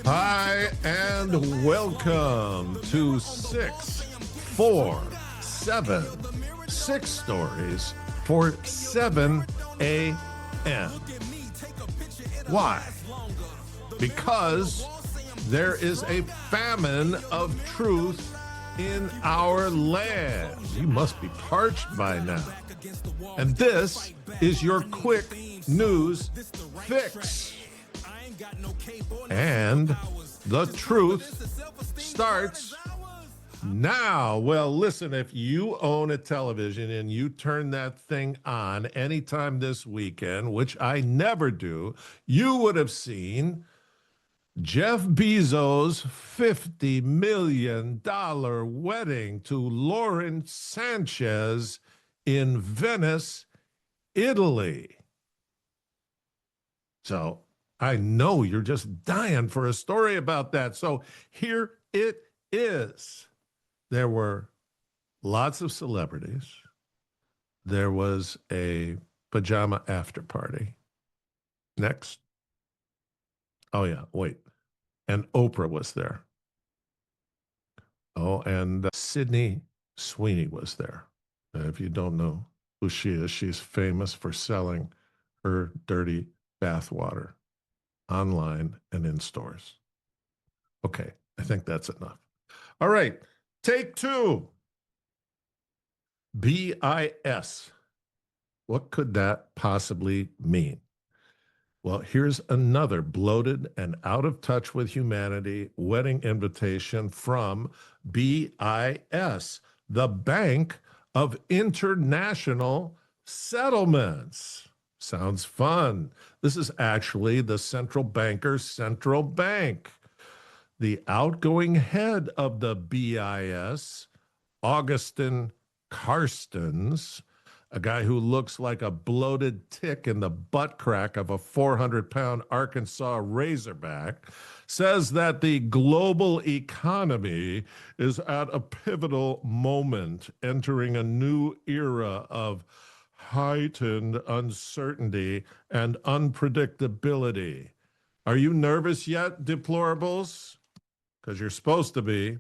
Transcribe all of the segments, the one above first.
Hi, and welcome to 647, 6 stories for 7 a.m. Why? Because there is a famine of truth in our land. You must be parched by now. And this is your quick news fix. And the truth starts now. Well, listen, if you own a television and you turn that thing on anytime this weekend, which I never do, you would have seen Jeff Bezos' $50 million wedding to Lauren Sanchez in Venice, Italy. So I know you're just dying for a story about that. So here it is. There were lots of celebrities. There was a pajama after party. Next. Oh, yeah, wait. And Oprah was there. Oh, and Sydney Sweeney was there. If you don't know who she is, she's famous for selling her dirty bathwater online and in stores. Okay, I think that's enough. All right, take two. BIS. What could that possibly mean? Well, here's another bloated and out of touch with humanity wedding invitation from BIS, the Bank of International Settlements. Sounds fun. This is actually the central banker's central bank. The outgoing head of the BIS, Augustin Carstens, a guy who looks like a bloated tick in the butt crack of a 400-pound Arkansas Razorback, says that the global economy is at a pivotal moment, entering a new era of heightened uncertainty and unpredictability. Are you nervous yet, deplorables? Because you're supposed to be.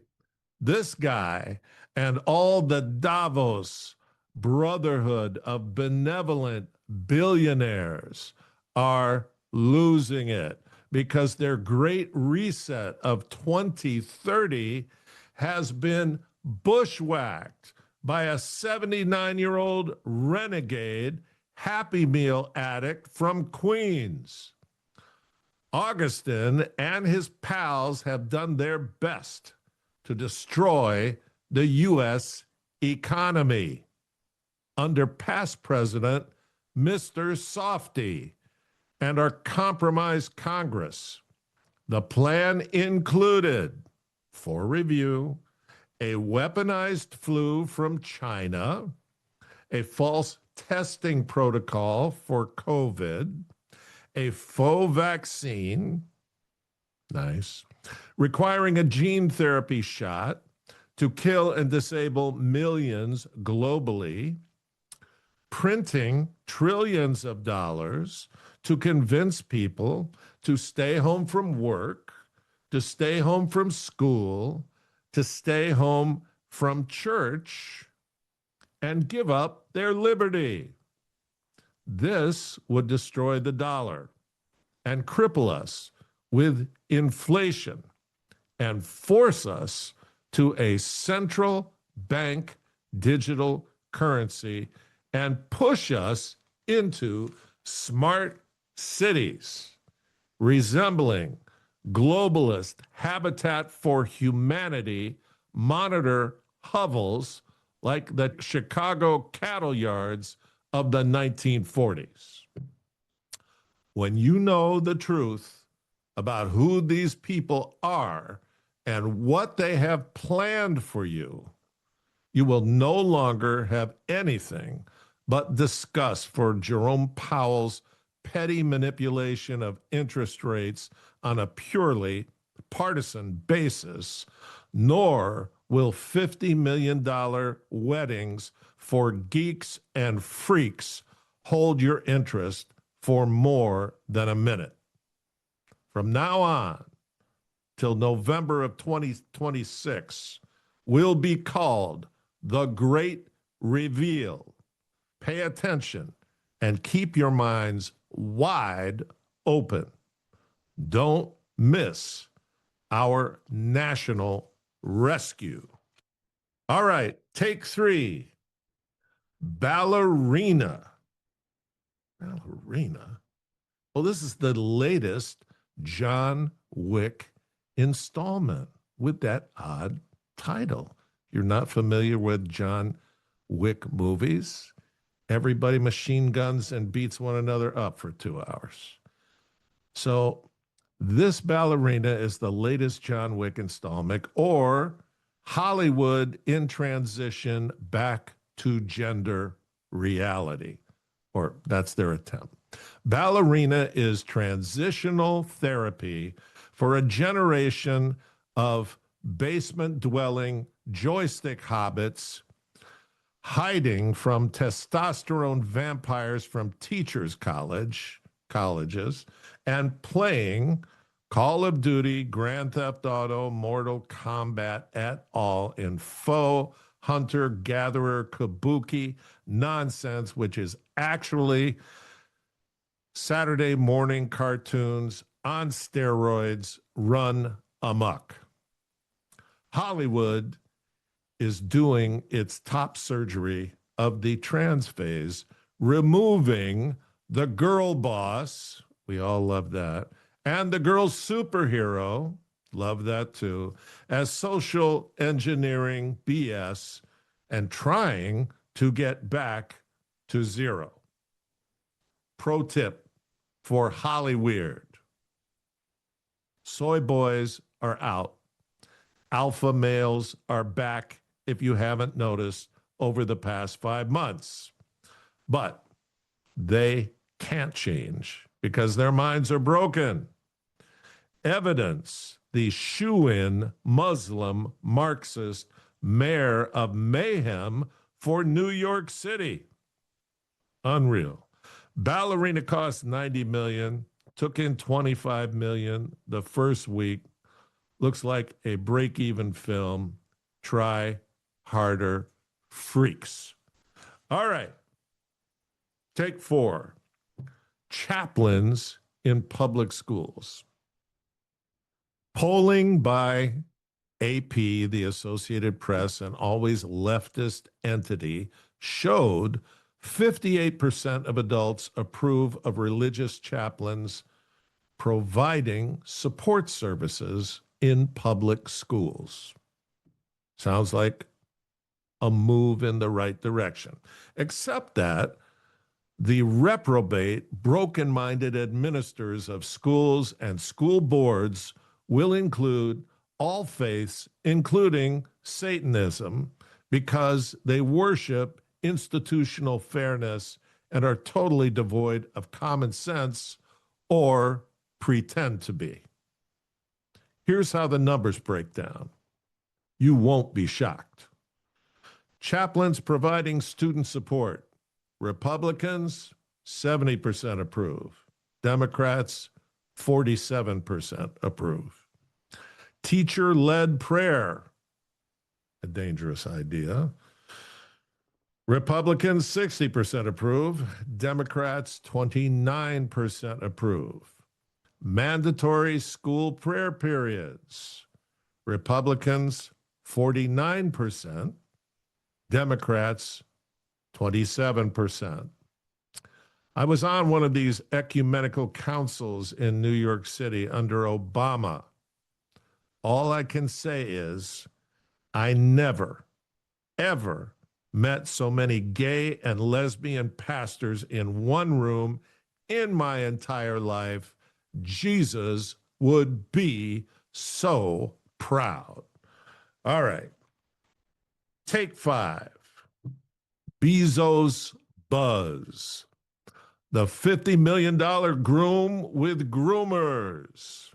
This guy and all the Davos brotherhood of benevolent billionaires are losing it because their great reset of 2030 has been bushwhacked by a 79-year-old renegade Happy Meal addict from Queens. Augustin and his pals have done their best to destroy the U.S. economy under past president Mr. Softy and our compromised Congress. The plan included, for review, a weaponized flu from China, a false testing protocol for COVID, a faux vaccine, nice, requiring a gene therapy shot to kill and disable millions globally, printing trillions of dollars to convince people to stay home from work, to stay home from school, to stay home from church, and give up their liberty. This would destroy the dollar and cripple us with inflation and force us to a central bank digital currency and push us into smart cities resembling globalist Habitat for Humanity monitor hovels like the Chicago cattle yards of the 1940s. When you know the truth about who these people are and what they have planned for you, you will no longer have anything but disgust for Jerome Powell's petty manipulation of interest rates on a purely partisan basis, nor will $50 million weddings for geeks and freaks hold your interest for more than a minute. From now on, till November of 2026 will be called The Great Reveal. Pay attention and keep your minds wide open. Don't miss our national rescue. All right, take 3. Ballerina. Ballerina. Well, this is the latest John Wick installment with that odd title. You're not familiar with John Wick movies? Everybody machine guns and beats one another up for 2 hours. So this Ballerina is the latest John Wick installment, or Hollywood in transition back to gender reality, or that's their attempt. Ballerina is transitional therapy for a generation of basement-dwelling joystick hobbits hiding from testosterone vampires from teachers' colleges, and playing Call of Duty, Grand Theft Auto, Mortal Kombat et al. In faux hunter-gatherer kabuki nonsense, which is actually Saturday morning cartoons on steroids run amok. Hollywood is doing its top surgery of the trans phase, removing the girl boss, we all love that, and the girl superhero, love that too, as social engineering BS and trying to get back to zero. Pro tip for Hollyweird. Soy boys are out. Alpha males are back, if you haven't noticed, over the past 5 months. But they can't change because their minds are broken. Evidence: the shoo-in Muslim Marxist mayor of mayhem for New York City. Unreal. Ballerina cost $90 million, took in $25 million the first week. Looks like a break-even film. Try harder, freaks. All right. Take 4. Chaplains in public schools. Polling by AP, the Associated Press, an always leftist entity, showed 58% of adults approve of religious chaplains providing support services in public schools. Sounds like a move in the right direction, except that the reprobate, broken-minded administrators of schools and school boards will include all faiths, including Satanism, because they worship institutional fairness and are totally devoid of common sense or pretend to be. Here's how the numbers break down. You won't be shocked. Chaplains providing student support. Republicans, 70% approve. Democrats, 47% approve. Teacher-led prayer, a dangerous idea. Republicans, 60% approve. Democrats, 29% approve. Mandatory school prayer periods. Republicans, 49%. Democrats, 27%. I was on one of these ecumenical councils in New York City under Obama. All I can say is I never, ever met so many gay and lesbian pastors in one room in my entire life. Jesus would be so proud. All right. Take 5. Bezos buzz. The $50 million groom with groomers.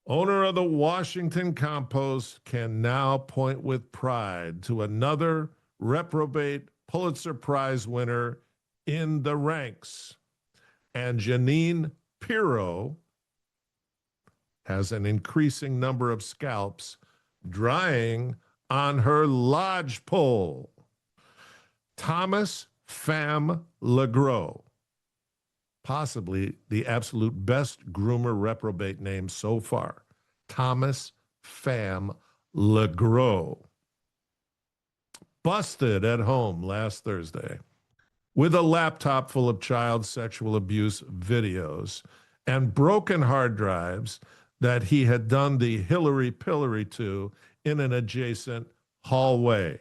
Owner of the Washington Compost can now point with pride to another reprobate Pulitzer Prize winner in the ranks. And Janine Pirro has an increasing number of scalps drying on her lodgepole. Thomas Pham Legros, possibly the absolute best groomer reprobate name so far. Thomas Pham Legros, busted at home last Thursday with a laptop full of child sexual abuse videos and broken hard drives that he had done the Hillary Pillory to in an adjacent hallway.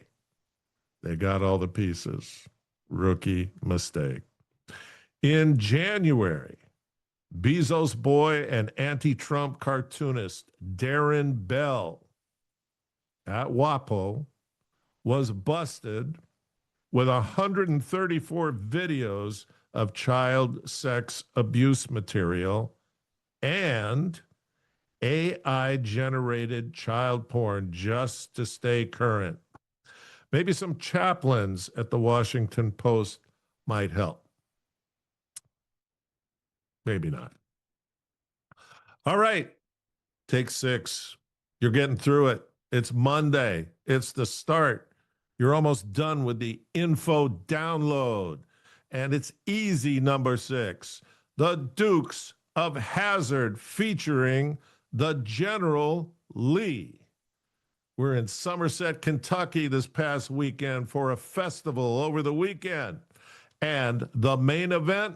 They got all the pieces. Rookie mistake. In January, Bezos' boy and anti-Trump cartoonist Darren Bell at WAPO was busted with 134 videos of child sex abuse material and AI-generated child porn just to stay current. Maybe some Chaplains at the Washington Post might help. Maybe not. All right, take 6. You're getting through it. It's Monday. It's the start. You're almost done with the info download. And it's easy, number 6. The Dukes of Hazzard featuring the General Lee. We're in Somerset, Kentucky this past weekend for a festival over the weekend. And the main event,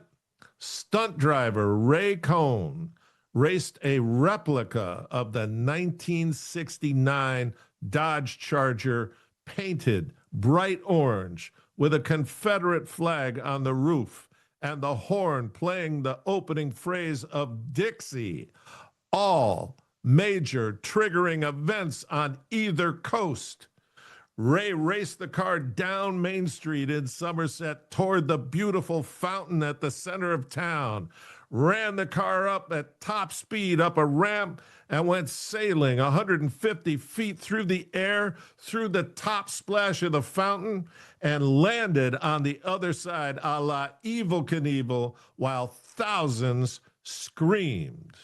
stunt driver Ray Cohn raced a replica of the 1969 Dodge Charger painted bright orange with a Confederate flag on the roof and the horn playing the opening phrase of Dixie. All major triggering events on either coast. Ray raced the car down Main Street in Somerset toward the beautiful fountain at the center of town, ran the car up at top speed up a ramp, and went sailing 150 feet through the air, through the top splash of the fountain, and landed on the other side a la Evel Knievel while thousands screamed.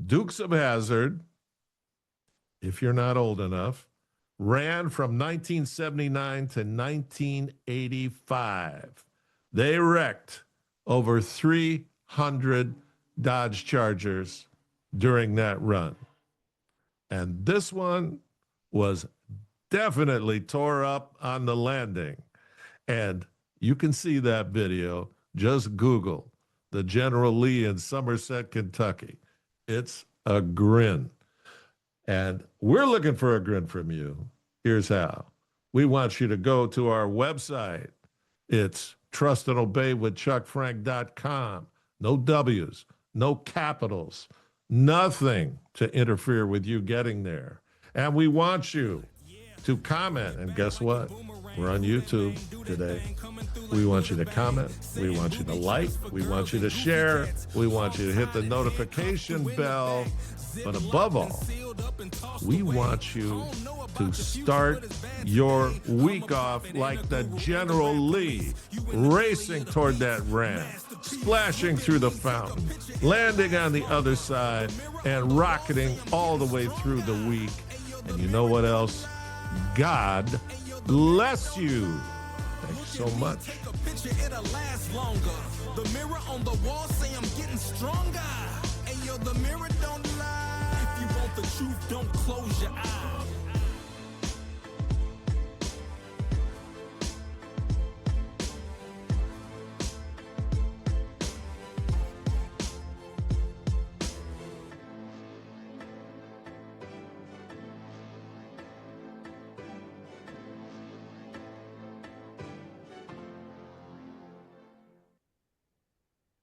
Dukes of Hazzard, if you're not old enough, ran from 1979 to 1985. They wrecked over 300 Dodge Chargers during that run. And this one was definitely tore up on the landing. And you can see that video. Just Google the General Lee in Somerset, Kentucky. It's a grin. And we're looking for a grin from you. Here's how. We want you to go to our website. It's trustandobey.chuckfrank.com. No W's, no capitals, nothing to interfere with you getting there. And we want you to comment. And guess what? We're on YouTube today. We want you to comment. We want you to like. We want you to share. We want you to hit the notification bell. But above all, we want you to start your week off like the General Lee, racing toward that ramp, splashing through the fountain, landing on the other side, and rocketing all the way through the week. And you know what else? God bless you. Thank you so much. The mirror on the wall say I'm getting stronger. And yo, the mirror don't lie. If you want the truth, don't close your eyes.